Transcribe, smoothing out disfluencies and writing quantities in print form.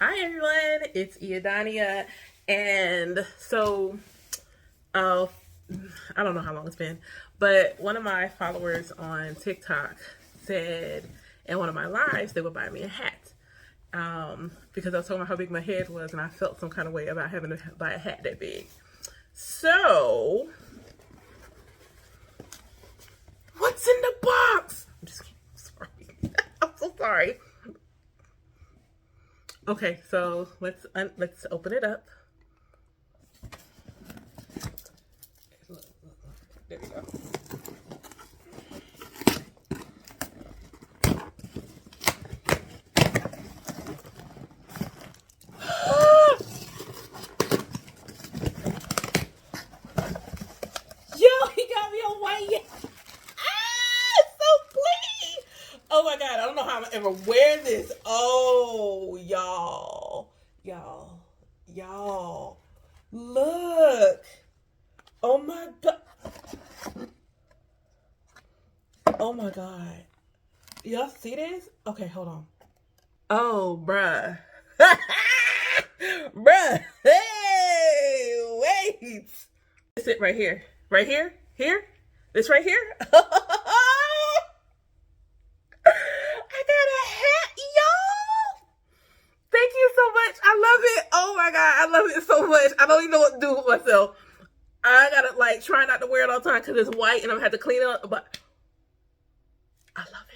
Hi everyone, it's Iadania, and I don't know how long it's been, but one of my followers on TikTok said in one of my lives they would buy me a hat, because I was talking about how big my head was, and I felt some kind of way about having to buy a hat that big. So, what's in the box? I'm just kidding. Sorry, I'm so sorry. Okay, so let's open it up. There we go. Yo, he got me on white. So clean. Oh my god, I don't know how I'm ever wear this. Oh, y'all, look. Oh my god. Oh my god. Y'all see this? Okay, hold on. Oh, bruh. Bruh. Hey, wait. Sit right here. Right here? Here? This right here? I got a hat, y'all. Thank you so much. I love it. Oh my god, I love it so much. I don't even know what to do with myself. I gotta try not to wear it all the time because it's white and I'm gonna have to clean it up. But I love it.